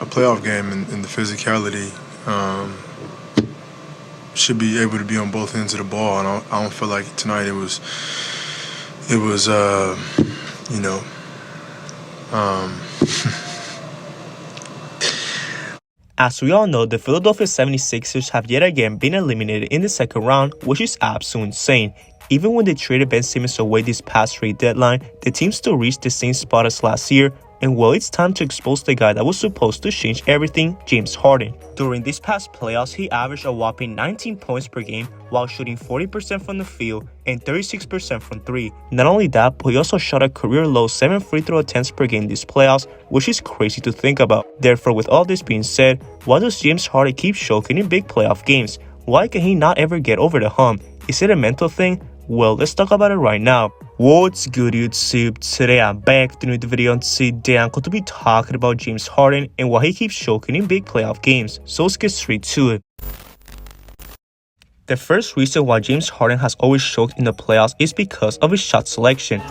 a playoff game and the physicality should be able to be on both ends of the ball. And I don't feel like tonight it was you know. Um, As we all know, the Philadelphia 76ers have yet again been eliminated in the second round, which is absolutely insane. Even when they traded Ben Simmons away this past trade deadline, the team still reached the same spot as last year, and well, it's time to expose the guy that was supposed to change everything, James Harden. During this past playoffs, he averaged a whopping 19 points per game while shooting 40% from the field and 36% from 3. Not only that, but he also shot a career-low 7 free throw attempts per game this playoffs, which is crazy to think about. Therefore, with all this being said, why does James Harden keep choking in big playoff games? Why can he not ever get over the hump? Is it a mental thing? Well, let's talk about it right now. What's good, YouTube? Today I'm back with a new video, and today I'm going to be talking about James Harden and why he keeps choking in big playoff games. So let's get straight to it. The first reason why James Harden has always choked in the playoffs is because of his shot selection.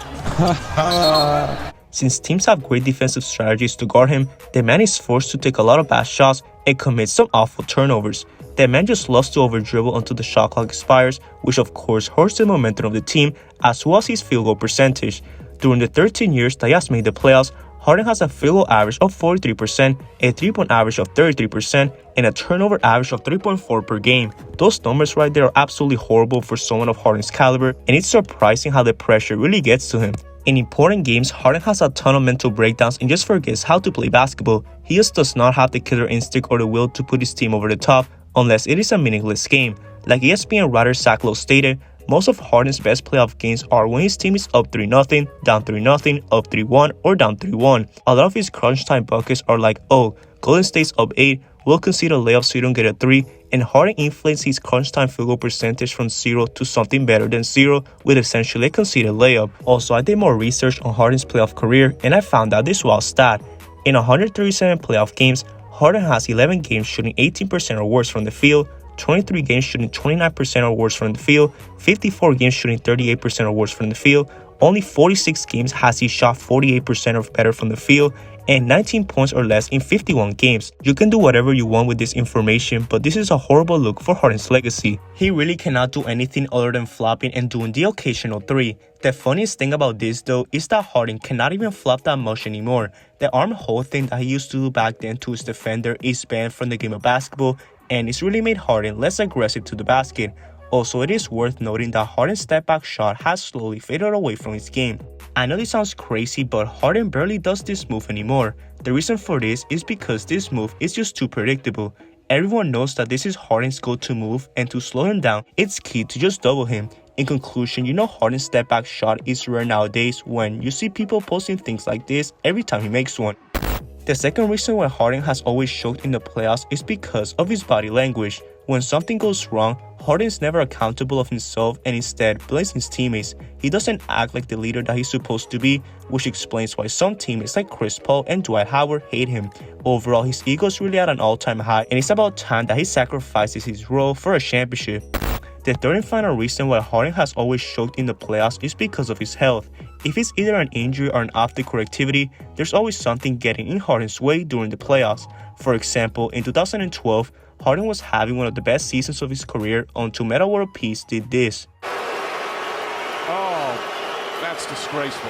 Since teams have great defensive strategies to guard him, the man is forced to take a lot of bad shots and commit some awful turnovers. The man just loves to over-dribble until the shot clock expires, which of course hurts the momentum of the team as well as his field goal percentage. During the 13 years that he has made the playoffs, Harden has a field goal average of 43%, a 3-point average of 33%, and a turnover average of 3.4 per game. Those numbers right there are absolutely horrible for someone of Harden's caliber, and it's surprising how the pressure really gets to him. In important games, Harden has a ton of mental breakdowns and just forgets how to play basketball. He just does not have the killer instinct or the will to put his team over the top unless it is a meaningless game. Like ESPN writer Zach Lowe stated, most of Harden's best playoff games are when his team is up 3-0, down 3-0, up 3-1, or down 3-1. A lot of his crunch time buckets are like, oh, Golden State's up 8, we'll concede a layup so you don't get a 3, and Harden inflates his crunch time field goal percentage from 0 to something better than 0 with essentially a conceded layup. Also, I did more research on Harden's playoff career and I found out this wild stat. In 137 playoff games, Harden has 11 games shooting 18% or worse from the field, 23 games shooting 29% or worse from the field, 54 games shooting 38% or worse from the field, only 46 games has he shot 48% or better from the field, and 19 points or less in 51 games. You can do whatever you want with this information, but this is a horrible look for Harden's legacy. He really cannot do anything other than flopping and doing the occasional 3. The funniest thing about this though is that Harden cannot even flop that much anymore. The arm hold thing that he used to do back then to his defender is banned from the game of basketball, and it's really made Harden less aggressive to the basket. Also, it is worth noting that Harden's step back shot has slowly faded away from his game. I know this sounds crazy, but Harden barely does this move anymore. The reason for this is because this move is just too predictable. Everyone knows that this is Harden's go-to move, and to slow him down, it's key to just double him. In conclusion, you know Harden's step back shot is rare nowadays when you see people posting things like this every time he makes one. The second reason why Harden has always choked in the playoffs is because of his body language. When something goes wrong, Harden is never accountable of himself and instead blames his teammates. He doesn't act like the leader that he's supposed to be, which explains why some teammates like Chris Paul and Dwight Howard hate him. Overall, his ego is really at an all-time high, and it's about time that he sacrifices his role for a championship. The third and final reason why Harden has always choked in the playoffs is because of his health. If it's either an injury or an off-the-court activity, there's always something getting in Harden's way during the playoffs. For example, in 2012, Harden was having one of the best seasons of his career until Metta World Peace did this. Oh, that's disgraceful.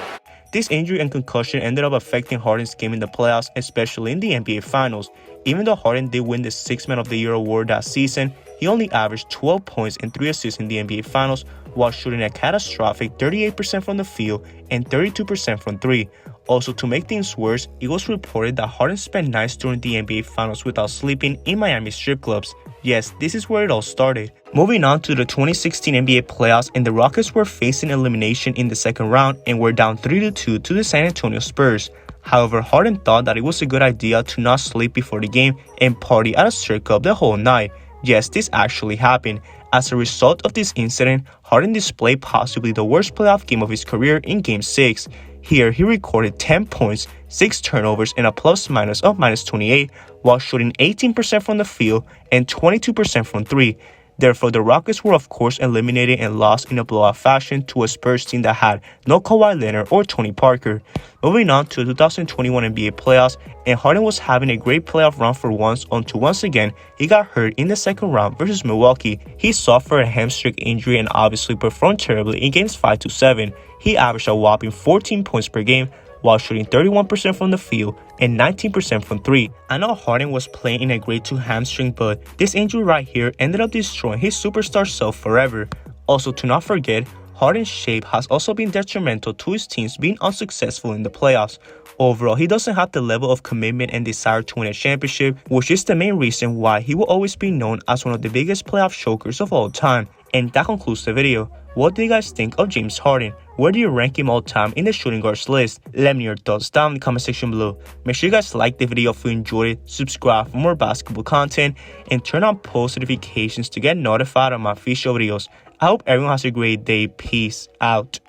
This injury and concussion ended up affecting Harden's game in the playoffs, especially in the NBA Finals. Even though Harden did win the 6th Man of the Year award that season, he only averaged 12 points and 3 assists in the NBA Finals while shooting a catastrophic 38% from the field and 32% from 3. Also, to make things worse, it was reported that Harden spent nights during the NBA Finals without sleeping in Miami strip clubs. Yes, this is where it all started. Moving on to the 2016 NBA playoffs, and the Rockets were facing elimination in the second round and were down 3-2 to the San Antonio Spurs. However, Harden thought that it was a good idea to not sleep before the game and party at a strip club the whole night. Yes, this actually happened. As a result of this incident, Harden displayed possibly the worst playoff game of his career in Game 6. Here, he recorded 10 points, 6 turnovers, and a plus-minus of -28, while shooting 18% from the field and 22% from 3. Therefore, the Rockets were of course eliminated and lost in a blowout fashion to a Spurs team that had no Kawhi Leonard or Tony Parker. Moving on to the 2021 NBA playoffs, and Harden was having a great playoff run for once until once again he got hurt in the second round versus Milwaukee. He suffered a hamstring injury and obviously performed terribly in games 5 to 7. He averaged a whopping 14 points per game while shooting 31% from the field and 19% from 3. I know Harden was playing in a grade 2 hamstring, but this injury right here ended up destroying his superstar self forever. Also, to not forget, Harden's shape has also been detrimental to his teams being unsuccessful in the playoffs. Overall, he doesn't have the level of commitment and desire to win a championship, which is the main reason why he will always be known as one of the biggest playoff chokers of all time. And that concludes the video. What do you guys think of James Harden? Where do you rank him all time in the shooting guards list? Let me know your thoughts down in the comment section below. Make sure you guys like the video if you enjoyed it, subscribe for more basketball content, and turn on post notifications to get notified of my official videos. I hope everyone has a great day. Peace out.